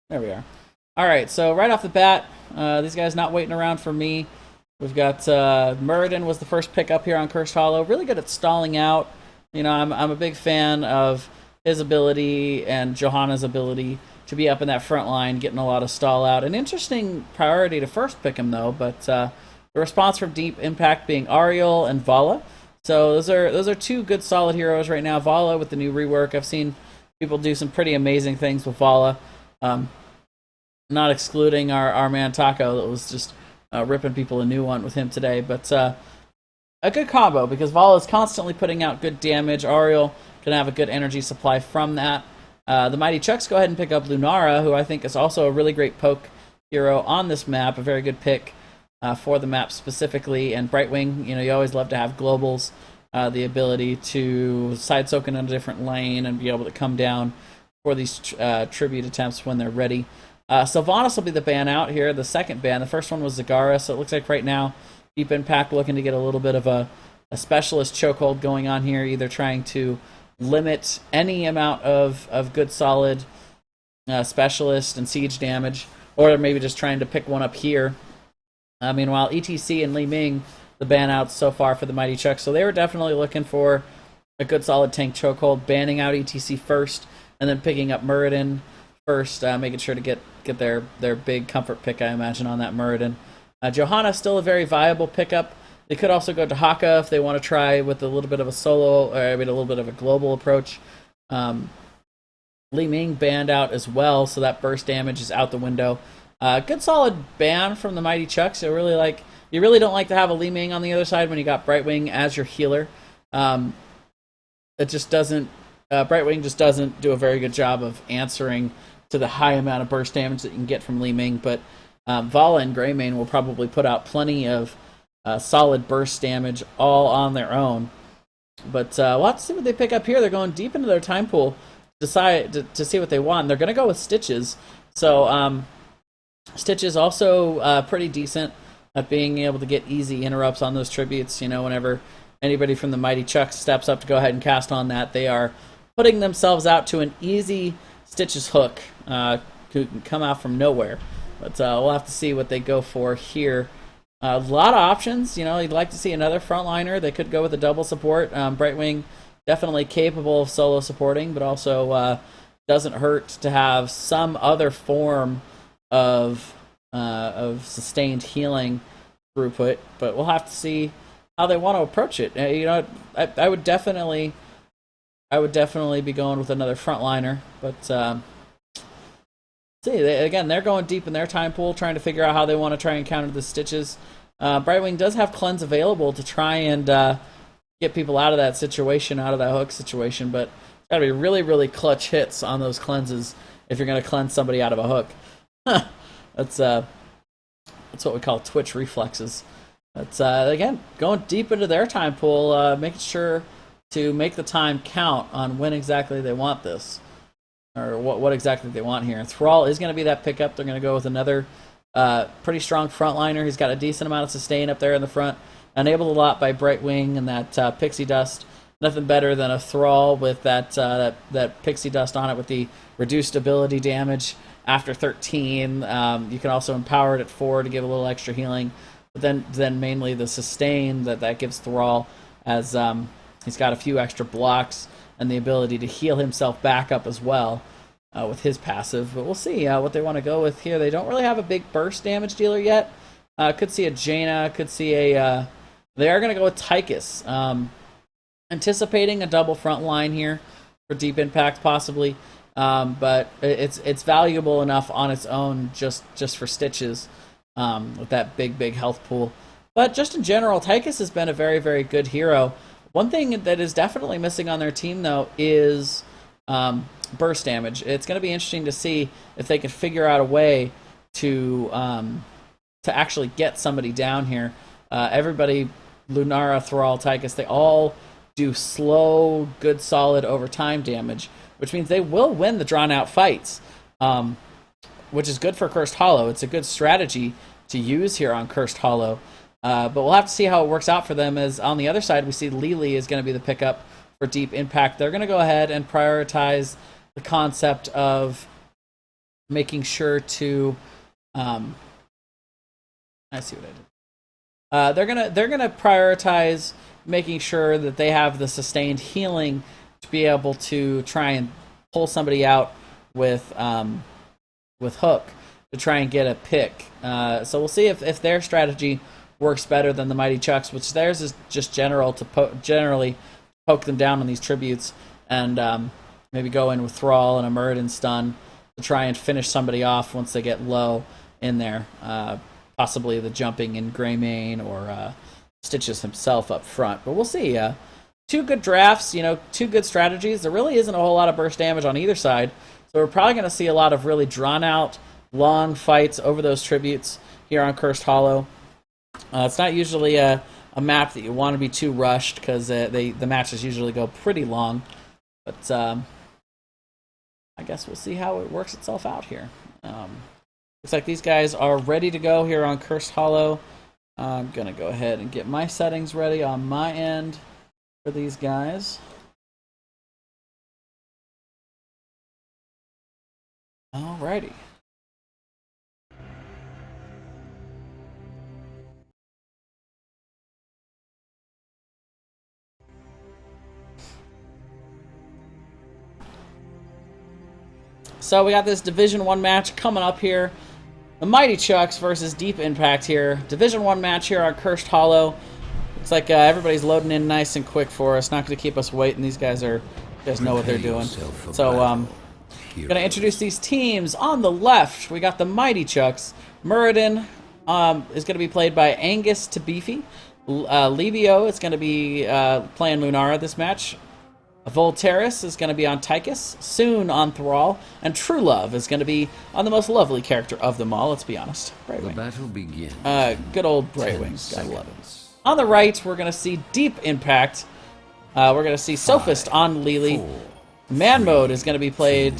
There we are. All right, so right off the bat, these guys not waiting around for me. We've got Muradin was the first pick up here on Cursed Hollow. Really good at stalling out. I'm a big fan of his ability and Johanna's ability to be up in that front line, getting a lot of stall out. An interesting priority to first pick him though, but the response from Deep Impact being Ariel and Vala. So those are two good solid heroes right now. Vala with the new rework, I've seen people do some pretty amazing things with Vala. Um, Not excluding our man Taco that was just ripping people a new one with him today, but a good combo because Vala is constantly putting out good damage. Ariel can have a good energy supply from that. The Mighty Chucks go ahead and pick up Lunara, who I think is also a really great poke hero on this map, a very good pick for the map specifically. And Brightwing, you always love to have globals, the ability to side soak in a different lane and be able to come down for these tribute attempts when they're ready. Sylvanas will be the ban out here, the second ban. The first one was Zagara, so it looks like right now Deep Impact looking to get a little bit of a specialist chokehold going on here, either trying to limit any amount of good solid specialist and siege damage, or maybe just trying to pick one up here. Meanwhile, ETC and Li Ming, the ban outs so far for the Mighty Chuck, so they were definitely looking for a good solid tank chokehold, banning out ETC first, and then picking up Muradin first, making sure to get their big comfort pick, I imagine, on that Muradin. Johanna still a very viable pickup. They could also go to Haka if they want to try with a little bit of a solo, or a little bit of a global approach. Li Ming banned out as well, so that burst damage is out the window. Good solid ban from the Mighty Chucks. You really don't like to have a Li Ming on the other side when you got Brightwing as your healer. It just doesn't. Brightwing just doesn't do a very good job of answering to the high amount of burst damage that you can get from Li Ming, but Vala and Greymane will probably put out plenty of solid burst damage all on their own. But we'll have to see what they pick up here. They're going deep into their time pool to see what they want. They're going to go with Stitches. So Stitches also pretty decent at being able to get easy interrupts on those tributes. Whenever anybody from the Mighty Chucks steps up to go ahead and cast on that, they are putting themselves out to an easy Stitches hook who can come out from nowhere. But we'll have to see what they go for here. A lot of options. You'd like to see another frontliner. They could go with a double support. Brightwing definitely capable of solo supporting, but also doesn't hurt to have some other form of sustained healing throughput. But we'll have to see how they want to approach it. I would definitely be going with another frontliner, but they're going deep in their time pool, trying to figure out how they want to try and counter the Stitches. Brightwing does have cleanse available to try and get people out of that situation, out of that hook situation, but it's got to be really, really clutch hits on those cleanses if you're going to cleanse somebody out of a hook. That's what we call Twitch reflexes. But again, going deep into their time pool, making sure to make the time count on when exactly they want this, or what exactly they want here. And Thrall is going to be that pickup. They're going to go with another pretty strong frontliner. He's got a decent amount of sustain up there in the front, enabled a lot by Brightwing and that Pixie Dust. Nothing better than a Thrall with that Pixie Dust on it with the reduced ability damage after 13. You can also empower it at 4 to give a little extra healing. But then mainly the sustain that gives Thrall, as he's got a few extra blocks and the ability to heal himself back up as well with his passive. But we'll see what they want to go with here. They don't really have a big burst damage dealer yet. Could see a Jaina, could see a... they are going to go with Tychus. Anticipating a double front line here for Deep Impact possibly. But it's valuable enough on its own just for Stitches with that big health pool. But just in general, Tychus has been a very, very good hero. One thing that is definitely missing on their team, though, is burst damage. It's going to be interesting to see if they can figure out a way to actually get somebody down here. Everybody, Lunara, Thrall, Tychus, they all do slow, good, solid overtime damage, which means they will win the drawn-out fights, which is good for Cursed Hollow. It's a good strategy to use here on Cursed Hollow. But we'll have to see how it works out for them, as on the other side we see Lili is going to be the pickup for Deep Impact. They're going to go ahead and prioritize the concept of making sure to, I see what I did. They're gonna prioritize making sure that they have the sustained healing to be able to try and pull somebody out with Hook to try and get a pick. So we'll see if their strategy works better than the Mighty Chucks, which theirs is just generally poke them down on these tributes and maybe go in with Thrall and a Muradin stun to try and finish somebody off once they get low in there. Possibly the jumping in Greymane or Stitches himself up front. But we'll see. Two good drafts, two good strategies. There really isn't a whole lot of burst damage on either side. So we're probably going to see a lot of really drawn-out, long fights over those tributes here on Cursed Hollow. It's not usually a map that you want to be too rushed because the matches usually go pretty long. But I guess we'll see how it works itself out here. Looks like these guys are ready to go here on Cursed Hollow. I'm going to go ahead and get my settings ready on my end for these guys. Alrighty. So we got this Division 1 match coming up here. The Mighty Chucks versus Deep Impact here. Division 1 match here on Cursed Hollow. Looks like everybody's loading in nice and quick for us. Not going to keep us waiting. These guys know what they're doing. So I'm going to introduce these teams. On the left, we got the Mighty Chucks. Muradin is going to be played by Angus to Beefy. Libio is going to be playing Lunara this match. Voltaris is going to be on Tychus, Soon on Thrall, and True Love is going to be on the most lovely character of them all, let's be honest, Brightwing. The battle begins. Good old Brightwing, gotta love it. On the right, we're going to see Deep Impact. We're going to see Sophist on Lily. Man Mode is going to be playing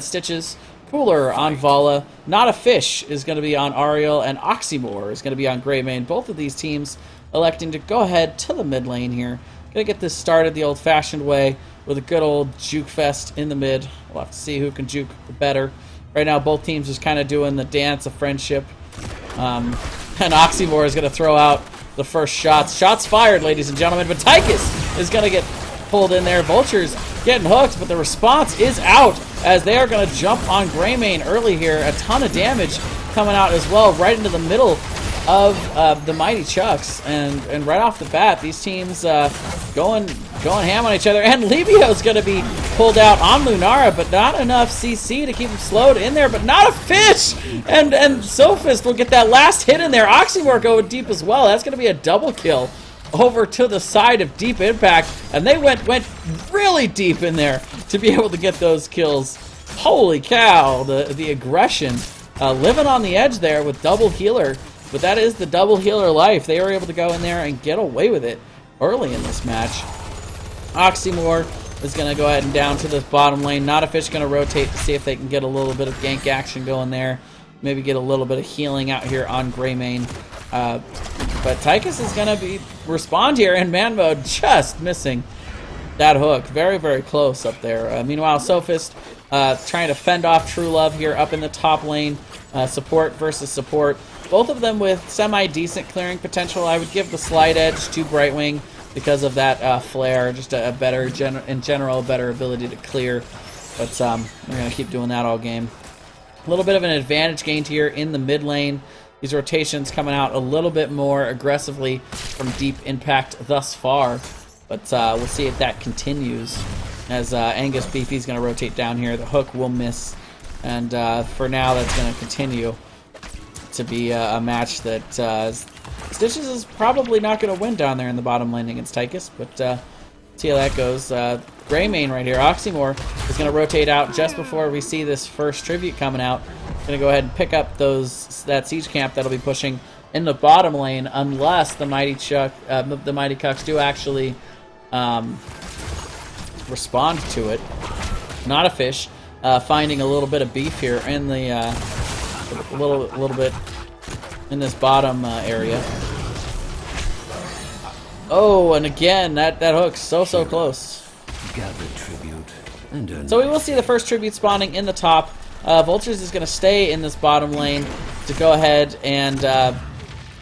Stitches. Cooler on Vala. Not a Fish is going to be on Ariel, and Oxymore is going to be on Greymane. Both of these teams electing to go ahead to the mid lane here. Gonna get this started the old-fashioned way with a good old juke fest in the mid. We'll have to see who can juke better. Right now, both teams just kind of doing the dance of friendship. And Oxymore is gonna throw out the first shots. Shots fired, ladies and gentlemen. But Tychus is gonna get pulled in there. Vulture's getting hooked, but the response is out as they are gonna jump on Greymane early here. A ton of damage coming out as well, right into the middle of the Mighty Chucks, and right off the bat, these teams going ham on each other. And Libio's going to be pulled out on Lunara, but not enough CC to keep him slowed in there. But not a Fish, and Sophist will get that last hit in there. Oxymore going deep as well. That's going to be a double kill over to the side of Deep Impact, and they went really deep in there to be able to get those kills. Holy cow! The aggression, living on the edge there with double healer. But that is the double healer life. They were able to go in there and get away with it early in this match. Oxymore is going to go ahead and down to this bottom lane. Not a Fish going to rotate to see if they can get a little bit of gank action going there. Maybe get a little bit of healing out here on Greymane. But Tychus is going to respond here in man mode, just missing that hook. Very, very close up there. Meanwhile, Sophist trying to fend off True Love here up in the top lane. Support versus support. Both of them with semi-decent clearing potential. I would give the slight edge to Brightwing because of that flare, just a better, in general, better ability to clear. But we're going to keep doing that all game. A little bit of an advantage gained here in the mid lane. These rotations coming out a little bit more aggressively from Deep Impact thus far. But we'll see if that continues as Angus Beefy's going to rotate down here. The hook will miss. And for now, that's going to continue to be a match that Stitches is probably not going to win down there in the bottom lane against Tychus, but see how that goes. Greymane right here. Oxymore is going to rotate out just before we see this first tribute coming out. Going to go ahead and pick up that siege camp that'll be pushing in the bottom lane, unless the Mighty Cucks do actually respond to it. Not a Fish. Finding a little bit of beef here in the a little bit in this bottom area. Oh, and again that hook's so close. Gather tribute and so we will see the first tribute spawning in the top. Vultures is going to stay in this bottom lane to go ahead and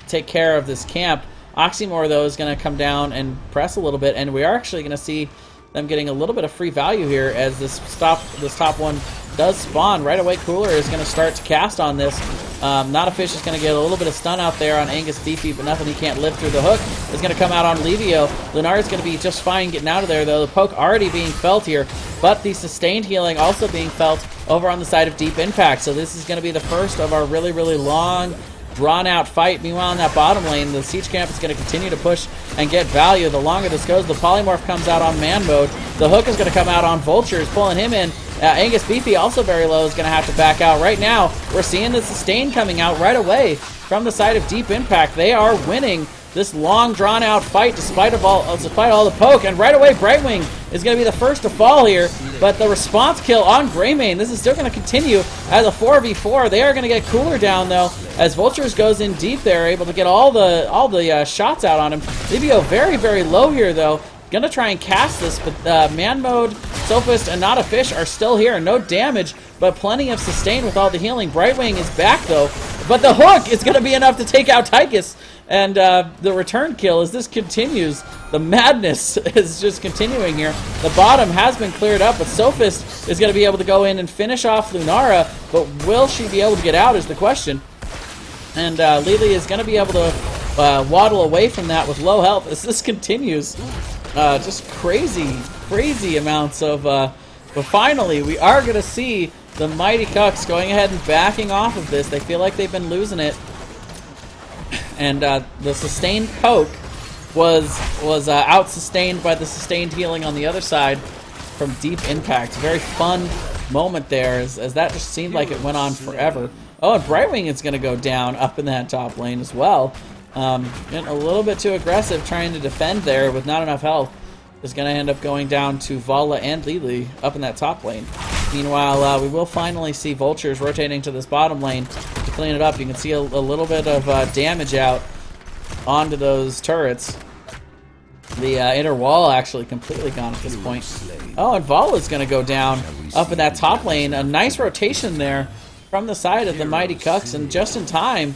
take care of this camp. Oxymore, though, is going to come down and press a little bit, and we are actually going to see them getting a little bit of free value here as this top one does spawn. Right away, Cooler is going to start to cast on this. Not a Fish is going to get a little bit of stun out there on Angus Beefy, but nothing he can't live through. The hook is going to come out on Levio. Lunar is going to be just fine getting out of there, though. The poke already being felt here, but the sustained healing also being felt over on the side of Deep Impact. So this is going to be the first of our really, really long, drawn-out fight. Meanwhile, in that bottom lane, the Siege Camp is going to continue to push and get value. The longer this goes, the Polymorph comes out on Man Mode. The hook is going to come out on Vultures, pulling him in. Angus Beefy, also very low, is going to have to back out. Right now, we're seeing the sustain coming out right away from the side of Deep Impact. They are winning this long, drawn-out fight despite all the poke. And right away, Brightwing is going to be the first to fall here. But the response kill on Greymane, this is still going to continue as a 4v4. They are going to get Cooler down, though, as Vultures goes in deep. They're able to get all the shots out on him. Livio very, very low here, though. Gonna try and cast this, but Man Mode, Sophist, and Not a Fish are still here. No damage, but plenty of sustain with all the healing. Brightwing is back, though, but the hook is gonna be enough to take out Tychus. And the return kill, as this continues, the madness is just continuing here. The bottom has been cleared up, but Sophist is gonna be able to go in and finish off Lunara, but will she be able to get out is the question. And Lily is gonna be able to waddle away from that with low health as this continues. Just crazy amounts of, but finally we are going to see the Mighty Cucks going ahead and backing off of this. They feel like they've been losing it. And the sustained poke was out-sustained by the sustained healing on the other side from Deep Impact. Very fun moment there as that just seemed like it went on forever. Oh, and Brightwing is going to go down up in that top lane as well. Getting a little bit too aggressive trying to defend there with not enough health. Is going to end up going down to Vala and Lili up in that top lane. Meanwhile, we will finally see Vultures rotating to this bottom lane to clean it up. You can see a little bit of damage out onto those turrets. The inner wall actually completely gone at this point. Oh, and Vala is going to go down up in that top lane. A nice rotation there from the side of the Mighty Cucks, and just in time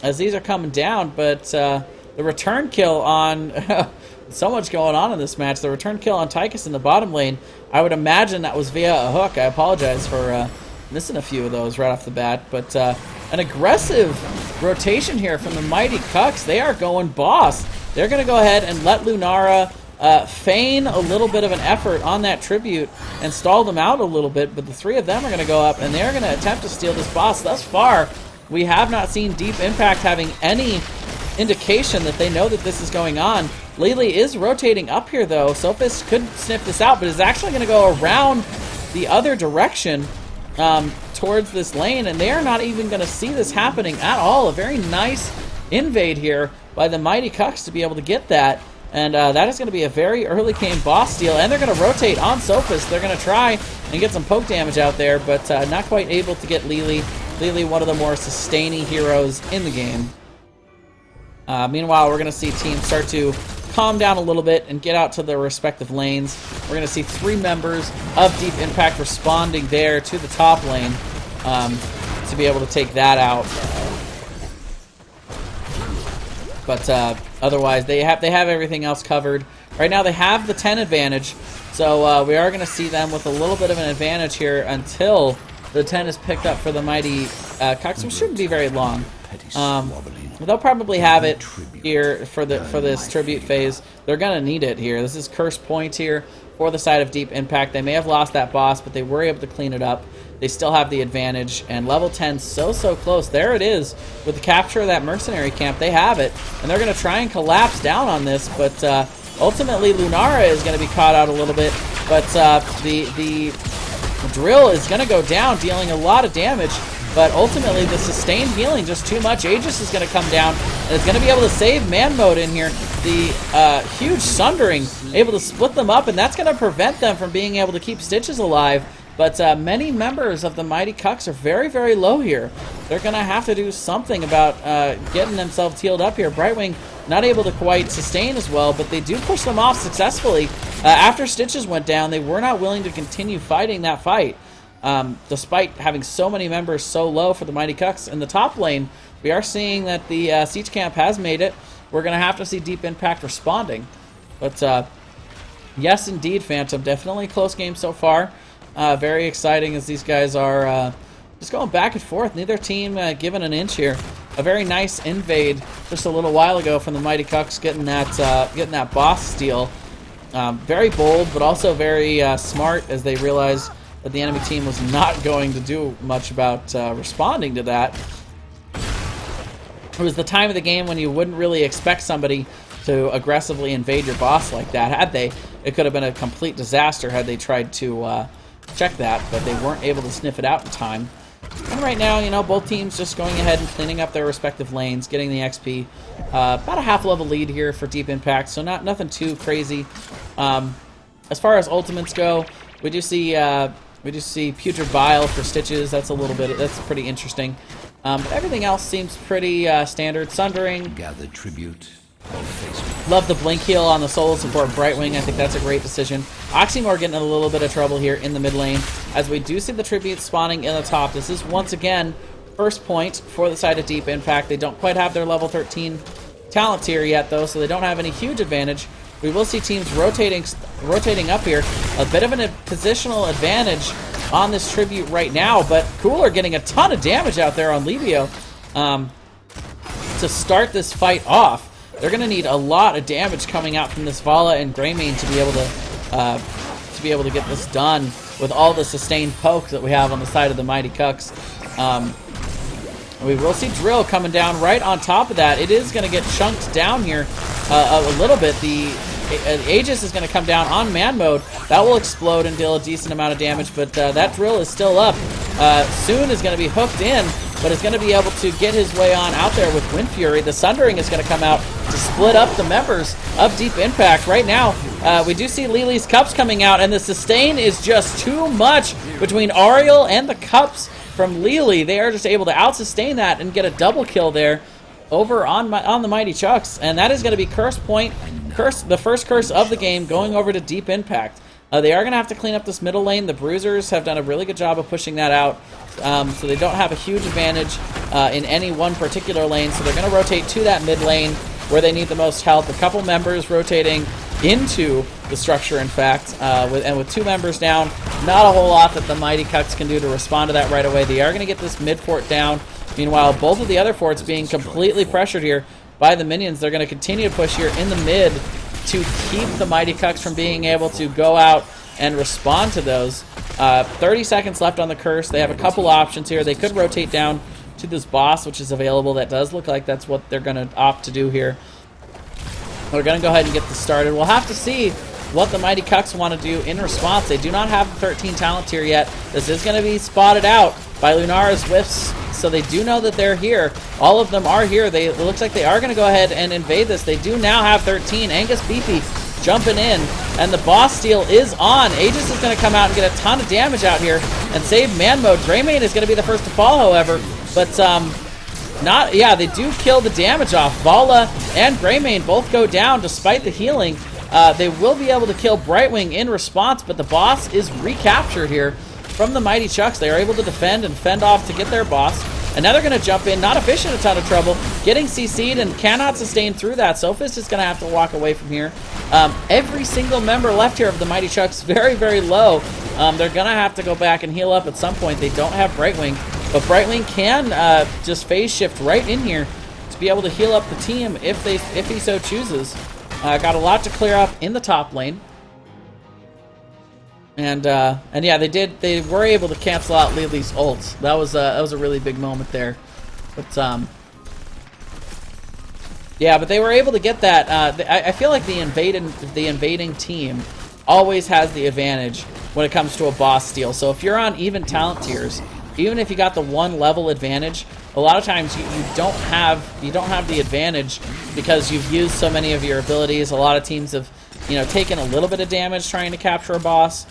as these are coming down. But the return kill on so much going on in this match. The return kill on Tychus in the bottom lane, I would imagine that was via a hook. I apologize for missing a few of those right off the bat. But an aggressive rotation here from the Mighty Cucks. They are going boss. They're going to go ahead and let Lunara feign a little bit of an effort on that tribute and stall them out a little bit. But the three of them are going to go up, and they're going to attempt to steal this boss. Thus far, we have not seen Deep Impact having any indication that they know that this is going on. Lily is rotating up here, though. Sophist could sniff this out, but is actually going to go around the other direction towards this lane, and they are not even going to see this happening at all. A very nice invade here by the Mighty Cucks to be able to get that, and that is going to be a very early game boss steal, and they're going to rotate on Sophist. They're going to try and get some poke damage out there, but not quite able to get Lily. Lily, one of the more sustaining heroes in the game. Meanwhile, we're going to see teams start to calm down a little bit and get out to their respective lanes. We're going to see 3 members of Deep Impact responding there to the top lane to be able to take that out. But otherwise, they have everything else covered. Right now, they have the 10 advantage, so we are going to see them with a little bit of an advantage here until the 10 is picked up for the Mighty Cucks, which shouldn't be very long. They'll probably have it here for this tribute phase. They're going to need it here. This is Curse Point here for the side of Deep Impact. They may have lost that boss, but they were able to clean it up. They still have the advantage, and level 10 so close. There it is with the capture of that mercenary camp. They have it, and they're going to try and collapse down on this, but ultimately Lunara is going to be caught out a little bit, but the drill is going to go down, dealing a lot of damage. But ultimately, the sustained healing, just too much. Aegis is going to come down, and it's going to be able to save Man Mode in here. The huge Sundering, able to split them up, and that's going to prevent them from being able to keep Stitches alive. But many members of the Mighty Cucks are very low here. They're going to have to do something about getting themselves healed up here. Brightwing not able to quite sustain as well, but they do push them off successfully. After Stitches went down, they were not willing to continue fighting that fight. despite having so many members so low for the Mighty Cucks. In the top lane, we are seeing that the Siege Camp has made it. We're going to have to see Deep Impact responding. But yes, indeed, Phantom. Definitely a close game so far. Very exciting as these guys are just going back and forth. Neither team given an inch here. A very nice invade just a little while ago from the Mighty Cucks, getting that boss steal. Very bold, but also very smart, as they realized that the enemy team was not going to do much about responding to that. It was the time of the game when you wouldn't really expect somebody to aggressively invade your boss like that. Had they, it could have been a complete disaster had they tried to check that, but they weren't able to sniff it out in time. And right now, you know, both teams just going ahead and cleaning up their respective lanes, getting the XP. About a half-level lead here for Deep Impact, so nothing too crazy. As far as ultimates go, we do see Putrid Bile for Stitches. That's pretty interesting. But everything else seems pretty standard. Sundering. Gather tribute. Love the blink heal on the solo support Brightwing. I think that's a great decision. Oxymore getting in a little bit of trouble here in the mid lane, as we do see the tribute spawning in the top. This is once again first point for the side of Deep Impact. They don't quite have their level 13 talent tier yet, though, so they don't have any huge advantage. We will see teams rotating up here. A bit of a positional advantage on this tribute right now, but Cooler getting a ton of damage out there on Libio to start this fight off. They're going to need a lot of damage coming out from this Vala and Greymane to be able to get this done with all the sustained poke that we have on the side of the Mighty Cucks. We will see Drill coming down right on top of that. It is going to get chunked down here a little bit. The Aegis is going to come down on man mode. That will explode and deal a decent amount of damage, but that Drill is still up. Soon is going to be hooked in, but is going to be able to get his way on out there with Wind Fury. The Sundering is going to come out to split up the members of Deep Impact. Right now, we do see Lily's Cups coming out, and the sustain is just too much between Ariel and the Cups from Lily. They are just able to out-sustain that and get a double kill there over on the Mighty Chucks, and that is going to be curse point, the first curse of the game, going over to Deep Impact. They are going to have to clean up this middle lane. The Bruisers have done a really good job of pushing that out, so they don't have a huge advantage in any one particular lane, so they're going to rotate to that mid lane where they need the most help. A couple members rotating into the structure, in fact, with two members down, not a whole lot that the Mighty Cucks can do to respond to that right away. They are going to get this mid fort down. Meanwhile, both of the other forts being completely pressured here by the minions. They're going to continue to push here in the mid to keep the Mighty Cucks from being able to go out and respond to those. 30 seconds left on the curse. They have a couple options here. They could rotate down to this boss, which is available. That does look like that's what they're going to opt to do here. We're going to go ahead and get this started. We'll have to see what the Mighty Cucks want to do in response. They do not have the 13 talent tier yet. This is going to be spotted out by Lunara's Whiffs, so they do know that they're here. All of them are here. It looks like they are going to go ahead and invade this. They do now have 13. Angus Beefy jumping in, and the boss steal is on. Aegis is going to come out and get a ton of damage out here and save man mode. Greymane is going to be the first to fall, however, but they do kill the damage off. Vala and Greymane both go down despite the healing. They will be able to kill Brightwing in response, but the boss is recaptured here from the Mighty Chucks. They are able to defend and fend off to get their boss. And now they're going to jump in, not a fish in a ton of trouble, getting CC'd and cannot sustain through that. Sophist is going to have to walk away from here. Every single member left here of the Mighty Chucks very, very low. They're going to have to go back and heal up at some point. They don't have Brightwing, but Brightwing can just phase shift right in here to be able to heal up the team if he so chooses. Got a lot to clear up in the top lane. And yeah, they were able to cancel out Lily's ult. That was a really big moment there. But yeah, but they were able to get that. I feel like the invading team always has the advantage when it comes to a boss steal. So if you're on even talent tiers, even if you got the one level advantage, a lot of times you don't have the advantage because you've used so many of your abilities. A lot of teams have taken a little bit of damage trying to capture a boss.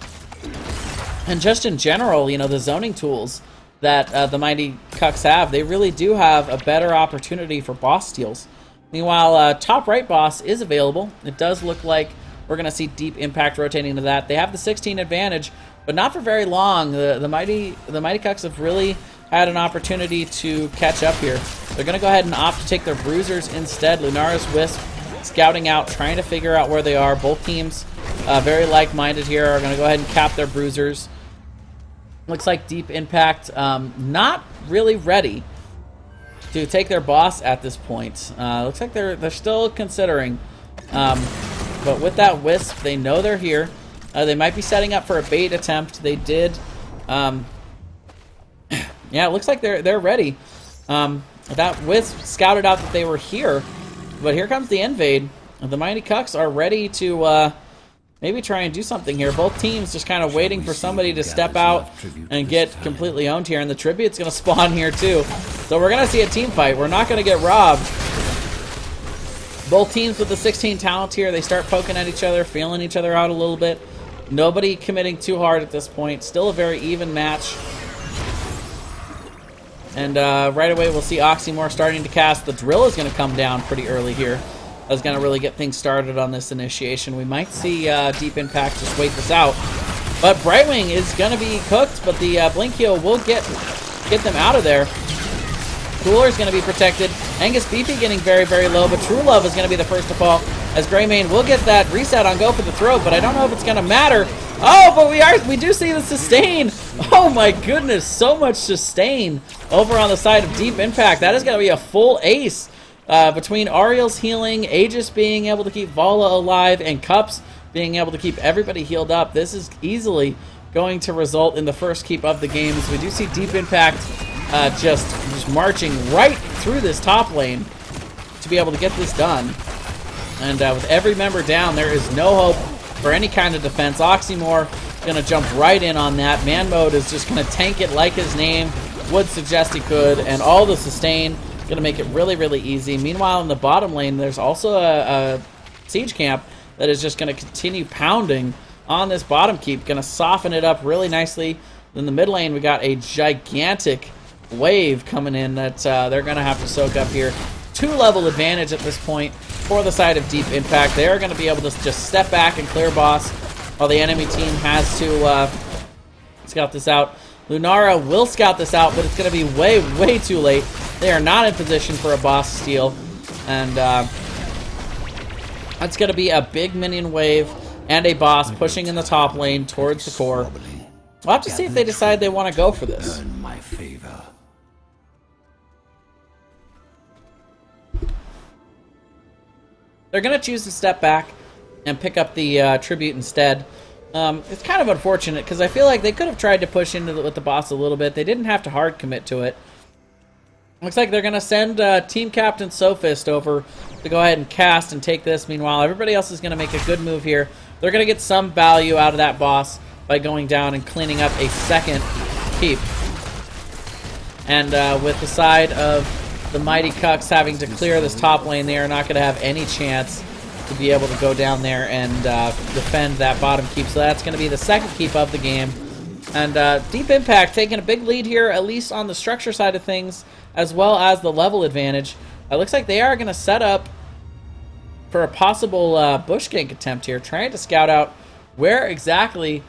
And just in general, the zoning tools that the Mighty Cucks have, they really do have a better opportunity for boss steals. Meanwhile, top right boss is available. It does look like we're going to see Deep Impact rotating to that. They have the 16 advantage but not for very long. The mighty Cucks have really had an opportunity to catch up here. They're going to go ahead and opt to take their bruisers instead. Lunara's Wisp scouting out, trying to figure out where they are. Both teams very like-minded here are going to go ahead and cap their bruisers. Looks like Deep Impact not really ready to take their boss at this point. Looks like they're still considering. But with that Wisp, they know they're here. They might be setting up for a bait attempt. They did. Yeah, it looks like they're ready. That Wisp scouted out that they were here. But here comes the invade. The Mighty Cucks are ready to maybe try and do something here. Both teams just kind of waiting for somebody to step out and get completely owned here. And the tribute's going to spawn here too. So we're going to see a team fight. We're not going to get robbed. Both teams with the 16 talents here, they start poking at each other, feeling each other out a little bit. Nobody committing too hard at this point. Still a very even match. And right away we'll see Oxymore starting to cast. The drill is going to come down pretty early here. That's going to really get things started on this initiation. We might see Deep Impact just wait this out. But Brightwing is going to be cooked, but the Blink Heal will get them out of there. Cooler is going to be protected. Angus Beefy getting very, very low, but True Love is going to be the first to fall, as Greymane will get that reset on Go for the Throat, but I don't know if it's going to matter. Oh, but we do see the sustain. Oh my goodness, so much sustain over on the side of Deep Impact. That is going to be a full ace between Ariel's healing, Aegis being able to keep Vala alive, and Cups being able to keep everybody healed up. This is easily going to result in the first keep of the game. So we do see Deep Impact just marching right through this top lane to be able to get this done. And with every member down, there is no hope for any kind of defense. Oxymore going to jump right in on that. Man Mode is just going to tank it like his name would suggest he could, and all the sustain going to make it really, really easy. Meanwhile, in the bottom lane, there's also a siege camp that is just going to continue pounding on this bottom keep, going to soften it up really nicely. In the mid lane, we got a gigantic wave coming in that they're going to have to soak up here. 2-level advantage at this point for the side of Deep Impact. They're going to be able to just step back and clear boss while the enemy team has to scout this out. Lunara will scout this out, but it's going to be way, way too late. They are not in position for a boss steal, and that's going to be a big minion wave and a boss pushing in the top lane towards the core. We'll have to see if they decide they want to go for this. They're going to choose to step back and pick up the tribute instead. It's kind of unfortunate because I feel like they could have tried to push into with the boss a little bit. They didn't have to hard commit to it. Looks like they're going to send Team Captain Sophist over to go ahead and cast and take this. Meanwhile, everybody else is going to make a good move here. They're going to get some value out of that boss by going down and cleaning up a second keep. And with the side of the Mighty Cucks having to clear this top lane, they are not going to have any chance to be able to go down there and defend that bottom keep. So that's going to be the second keep of the game. And Deep Impact taking a big lead here, at least on the structure side of things, as well as the level advantage. It looks like they are going to set up for a possible bush gank attempt here, trying to scout out where exactly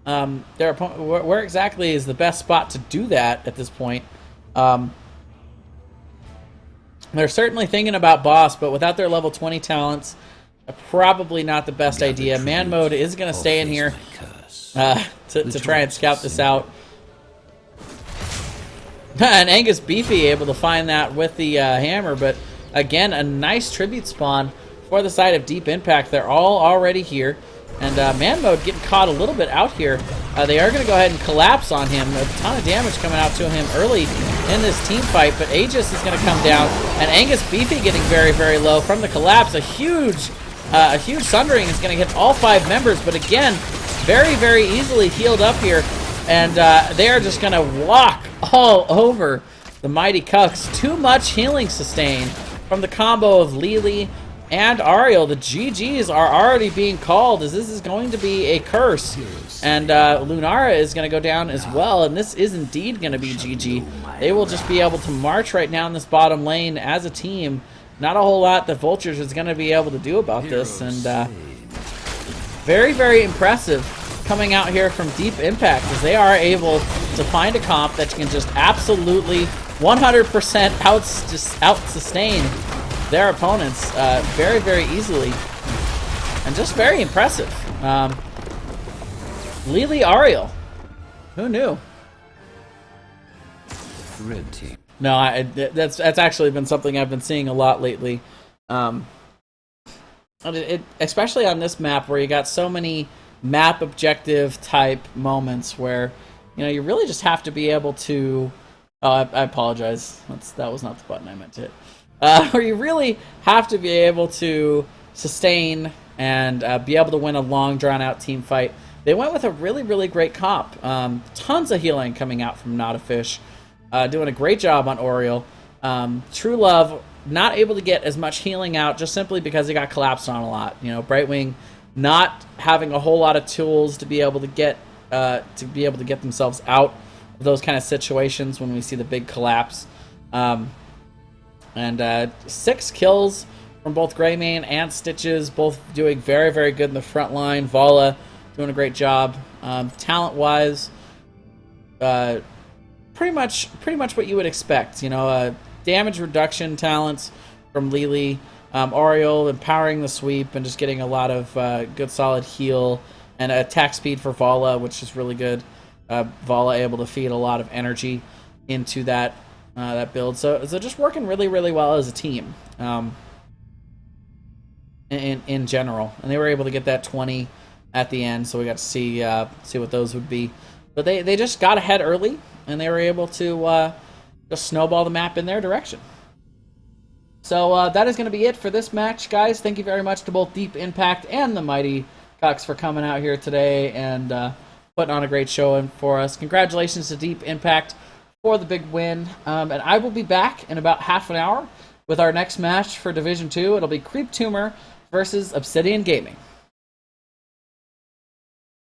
where exactly is the best spot to do that at this point. They're certainly thinking about boss, but without their level 20 talents, probably not the best idea. Man Mode is going to stay in here to try and scout this out. And Angus Beefy able to find that with the hammer, but again, a nice tribute spawn for the side of Deep Impact. They're all already here. And Man Mode getting caught a little bit out here. They are going to go ahead and collapse on him. A ton of damage coming out to him early in this team fight, but Aegis is going to come down, and Angus Beefy getting very, very low from the collapse. A huge sundering is going to hit all 5 members, but again, very, very easily healed up here, and they are just going to walk all over the Mighty Cucks. Too much healing sustain from the combo of Lily and Ariel. The GGs are already being called, as this is going to be a curse. And Lunara is going to go down as well, and this is indeed going to be GG. They will just be able to march right down this bottom lane as a team. Not a whole lot that Vultures is going to be able to do about this, and very, very impressive coming out here from Deep Impact, as they are able to find a comp that can just absolutely 100% out-sustain their opponents very, very easily. And just very impressive. Lily Ariel. Who knew? Red team. No, that's actually been something I've been seeing a lot lately. Especially on this map where you got so many map objective type moments where, you know, you really just have to be able to... Oh, I apologize. That was not the button I meant to hit. Where you really have to be able to sustain and be able to win a long, drawn-out team fight. They went with a really, really great comp. Tons of healing coming out from Not a Fish. Doing a great job on Oriole. True Love, not able to get as much healing out just simply because he got collapsed on a lot. You know, Brightwing not having a whole lot of tools to be able to get themselves out of those kind of situations when we see the big collapse. And 6 kills from both Greymane and Stitches, both doing very, very good in the front line. Vala doing a great job. Talent-wise, pretty much what you would expect. You know, damage reduction talents from Lily. Oriole empowering the sweep and just getting a lot of good solid heal. And attack speed for Vala, which is really good. Vala able to feed a lot of energy into that build. So just working really, really well as a team. In general, and they were able to get that 20 at the end, so we got to see what those would be. But they just got ahead early, and they were able to just snowball the map in their direction. So that is going to be it for this match, guys. Thank you very much to both Deep Impact and the mighty Cucks for coming out here today and putting on a great show for us. Congratulations to Deep Impact for the big win, and I will be back in about half an hour with our next match for Division 2. It'll be Creep Tumor versus Obsidian Gaming.